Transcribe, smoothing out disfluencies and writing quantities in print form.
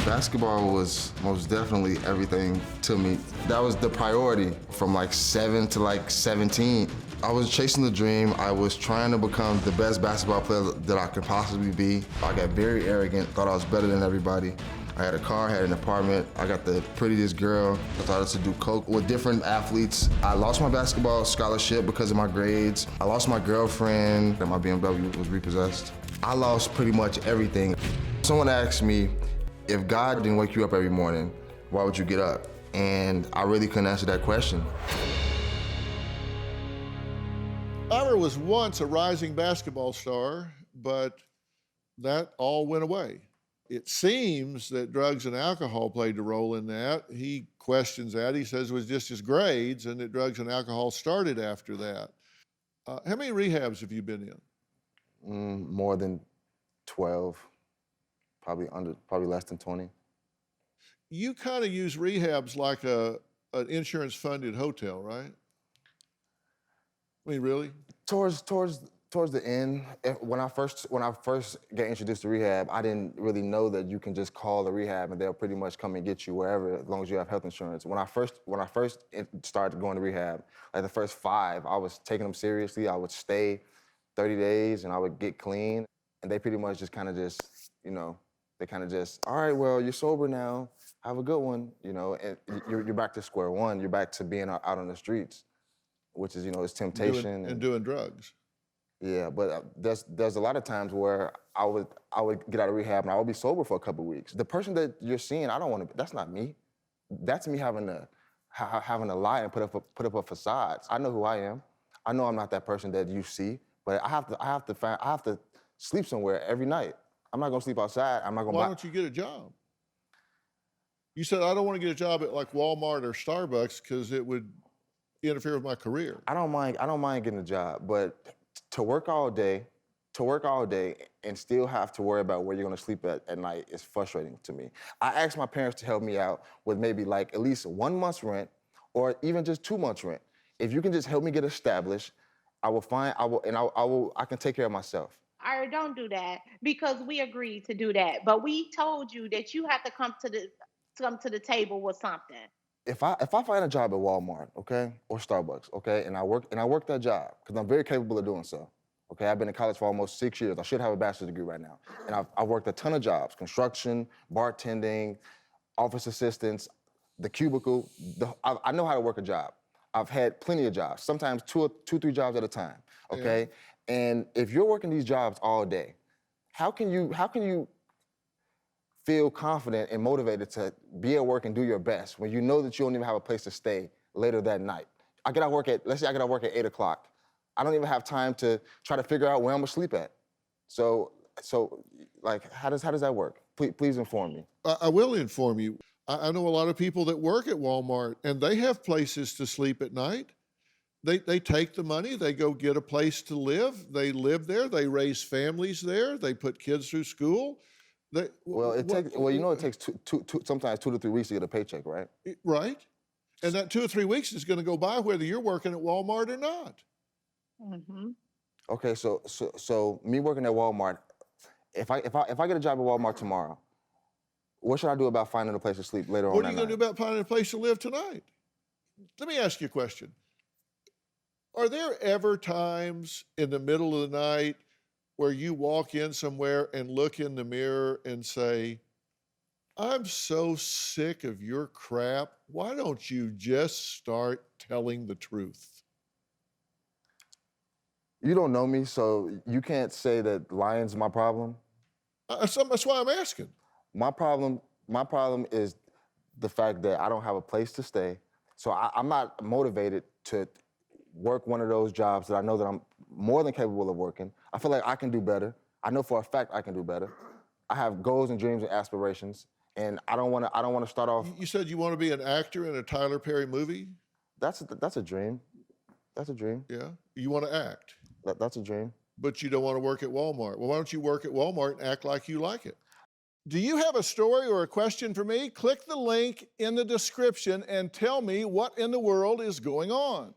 Basketball was most definitely everything to me. That was the priority from like 7 to like 17. I was chasing the dream. I was trying to become the best basketball player that I could possibly be. I got very arrogant, thought I was better than everybody. I had a car, had an apartment. I got the prettiest girl. I started to do coke with different athletes. I lost my basketball scholarship because of my grades. I lost my girlfriend, and my BMW was repossessed. I lost pretty much everything. Someone asked me, if God didn't wake you up every morning, why would you get up? And I really couldn't answer that question. Ira was once a rising basketball star, but that all went away. It seems that drugs and alcohol played a role in that. He questions that. He says it was just his grades and that drugs and alcohol started after that. How many rehabs have you been in? More than 12, probably less than 20. You kind of use rehabs like an insurance-funded hotel, right? I mean, really? Towards the end, when I first got introduced to rehab, I didn't really know that you can just call the rehab and they'll pretty much come and get you wherever, as long as you have health insurance. When I first started going to rehab, like the first 5, I was taking them seriously. I would stay 30 days and I would get clean, and they pretty much just kind of you know, they kind of just, all right, well, you're sober now. Have a good one, you know, and you're back to square one. You're back to being out on the streets, which is, you know, it's temptation. And doing drugs. Yeah, but there's a lot of times where I would get out of rehab and I would be sober for a couple of weeks. The person that you're seeing, I don't want to. That's not me. That's me having to lie and put up a facade. I know who I am. I know I'm not that person that you see, but I have to sleep somewhere every night. I'm not gonna sleep outside. I'm not gonna. Why don't you get a job? You said I don't want to get a job at like Walmart or Starbucks because it would interfere with my career. I don't mind getting a job, but to work all day and still have to worry about where you're gonna sleep at night is frustrating to me. I asked my parents to help me out with maybe like at least 1 month's rent or even just 2 months rent. If you can just help me get established, I can take care of myself. Ira, don't do that because we agreed to do that. But we told you that you have to come to the table with something. If I find a job at Walmart, okay, or Starbucks, okay, and I work that job because I'm very capable of doing so. Okay, I've been in college for almost 6 years. I should have a bachelor's degree right now, and I've worked a ton of jobs: construction, bartending, office assistants, the cubicle. I know how to work a job. I've had plenty of jobs, sometimes two, 3 jobs at a time. Okay. Yeah. And if you're working these jobs all day, how can you feel confident and motivated to be at work and do your best when you know that you don't even have a place to stay later that night? Let's say I get out of work at 8 o'clock. I don't even have time to try to figure out where I'm gonna sleep at. So like, how does that work? Please inform me. I will inform you. I know a lot of people that work at Walmart and they have places to sleep at night. They take the money, they go get a place to live, they live there, they raise families there, they put kids through school. It takes sometimes 2 to 3 weeks to get a paycheck, right? Right. And that 2 or 3 weeks is gonna go by whether you're working at Walmart or not. Mm-hmm. Okay, so me working at Walmart, if I get a job at Walmart tomorrow, what should I do about finding a place to sleep later on that night? What are you gonna do about finding a place to live tonight? Let me ask you a question. Are there ever times in the middle of the night where you walk in somewhere and look in the mirror and say, I'm so sick of your crap, why don't you just start telling the truth? You don't know me, so you can't say that lying's my problem. That's why I'm asking. My problem is the fact that I don't have a place to stay, so I'm not motivated to work one of those jobs that I know that I'm more than capable of working. I feel like I can do better. I know for a fact I can do better. I have goals and dreams and aspirations, and I don't want to start off. You said you want to be an actor in a Tyler Perry movie? That's a dream. That's a dream. Yeah, you want to act. That's a dream. But you don't want to work at Walmart. Well, why don't you work at Walmart and act like you like it? Do you have a story or a question for me? Click the link in the description and tell me what in the world is going on.